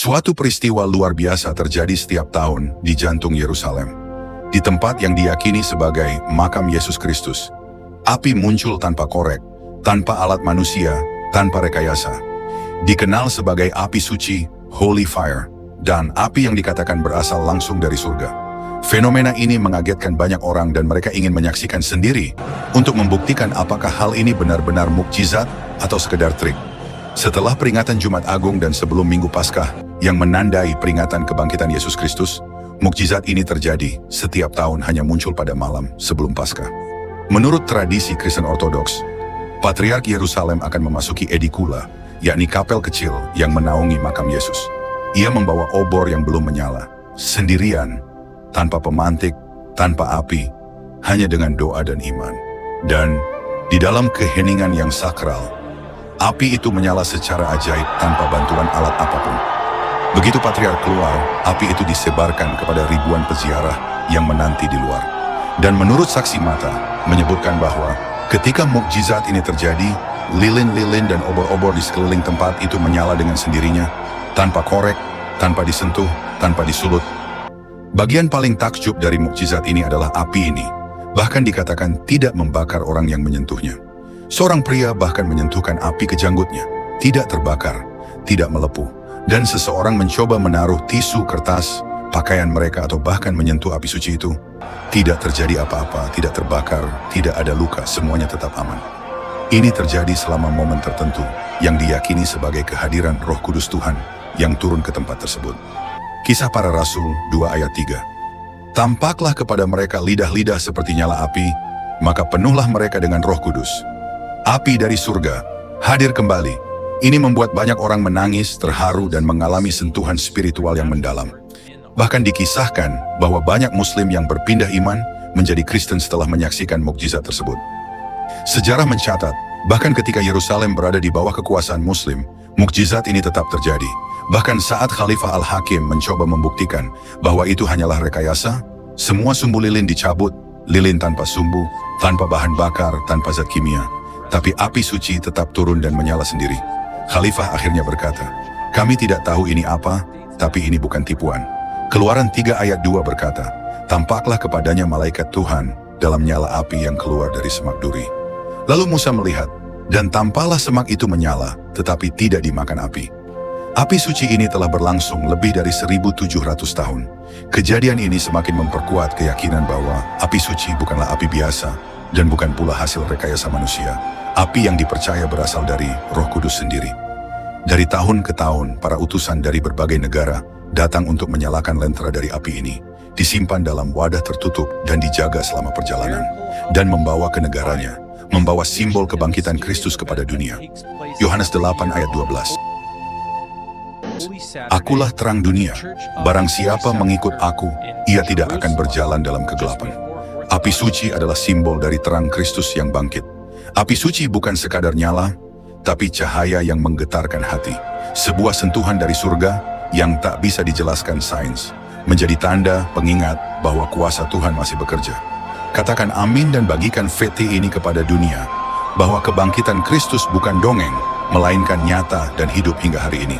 Suatu peristiwa luar biasa terjadi setiap tahun di jantung Yerusalem. Di tempat yang diyakini sebagai makam Yesus Kristus, api muncul tanpa korek, tanpa alat manusia, tanpa rekayasa. Dikenal sebagai api suci, Holy Fire, dan api yang dikatakan berasal langsung dari surga. Fenomena ini mengagetkan banyak orang dan mereka ingin menyaksikan sendiri untuk membuktikan apakah hal ini benar-benar mukjizat atau sekedar trik. Setelah peringatan Jumat Agung dan sebelum Minggu Paskah yang menandai peringatan kebangkitan Yesus Kristus, mukjizat ini terjadi setiap tahun hanya muncul pada malam sebelum Paskah. Menurut tradisi Kristen Ortodoks, Patriark Yerusalem akan memasuki edikula, yakni kapel kecil yang menaungi makam Yesus. Ia membawa obor yang belum menyala, sendirian, tanpa pemantik, tanpa api, hanya dengan doa dan iman. Dan di dalam keheningan yang sakral, api itu menyala secara ajaib tanpa bantuan alat apapun. Begitu Patriark keluar, api itu disebarkan kepada ribuan peziarah yang menanti di luar. Dan menurut saksi mata, menyebutkan bahwa ketika mukjizat ini terjadi, lilin-lilin dan obor-obor di sekeliling tempat itu menyala dengan sendirinya, tanpa korek, tanpa disentuh, tanpa disulut. Bagian paling takjub dari mukjizat ini adalah api ini, bahkan dikatakan tidak membakar orang yang menyentuhnya. Seorang pria bahkan menyentuhkan api ke janggutnya, tidak terbakar, tidak melepuh. Dan seseorang mencoba menaruh tisu, kertas, pakaian mereka atau bahkan menyentuh api suci itu. Tidak terjadi apa-apa, tidak terbakar, tidak ada luka, semuanya tetap aman. Ini terjadi selama momen tertentu yang diyakini sebagai kehadiran Roh Kudus Tuhan yang turun ke tempat tersebut. Kisah Para Rasul 2 ayat 3. Tampaklah kepada mereka lidah-lidah seperti nyala api, maka penuhlah mereka dengan Roh Kudus. Api dari surga hadir kembali. Ini membuat banyak orang menangis, terharu, dan mengalami sentuhan spiritual yang mendalam. Bahkan dikisahkan bahwa banyak Muslim yang berpindah iman menjadi Kristen setelah menyaksikan mukjizat tersebut. Sejarah mencatat, bahkan ketika Yerusalem berada di bawah kekuasaan Muslim, mukjizat ini tetap terjadi. Bahkan saat Khalifah Al-Hakim mencoba membuktikan bahwa itu hanyalah rekayasa, semua sumbu lilin dicabut, lilin tanpa sumbu, tanpa bahan bakar, tanpa zat kimia. Tapi api suci tetap turun dan menyala sendiri. Khalifah akhirnya berkata, "Kami tidak tahu ini apa, tapi ini bukan tipuan." Keluaran 3 ayat 2 berkata, "Tampaklah kepadanya malaikat Tuhan dalam nyala api yang keluar dari semak duri." Lalu Musa melihat, dan tampaklah semak itu menyala, tetapi tidak dimakan api. Api suci ini telah berlangsung lebih dari 1700 tahun. Kejadian ini semakin memperkuat keyakinan bahwa api suci bukanlah api biasa, dan bukan pula hasil rekayasa manusia. Api yang dipercaya berasal dari Roh Kudus sendiri. Dari tahun ke tahun, para utusan dari berbagai negara datang untuk menyalakan lentera dari api ini, disimpan dalam wadah tertutup dan dijaga selama perjalanan, dan membawa ke negaranya, membawa simbol kebangkitan Kristus kepada dunia. Yohanes 8 ayat 12. Akulah terang dunia, barang siapa mengikut aku, ia tidak akan berjalan dalam kegelapan. Api suci adalah simbol dari terang Kristus yang bangkit. Api suci bukan sekadar nyala, tapi cahaya yang menggetarkan hati. Sebuah sentuhan dari surga yang tak bisa dijelaskan sains, menjadi tanda pengingat bahwa kuasa Tuhan masih bekerja. Katakan amin dan bagikan feti ini kepada dunia, bahwa kebangkitan Kristus bukan dongeng, melainkan nyata dan hidup hingga hari ini.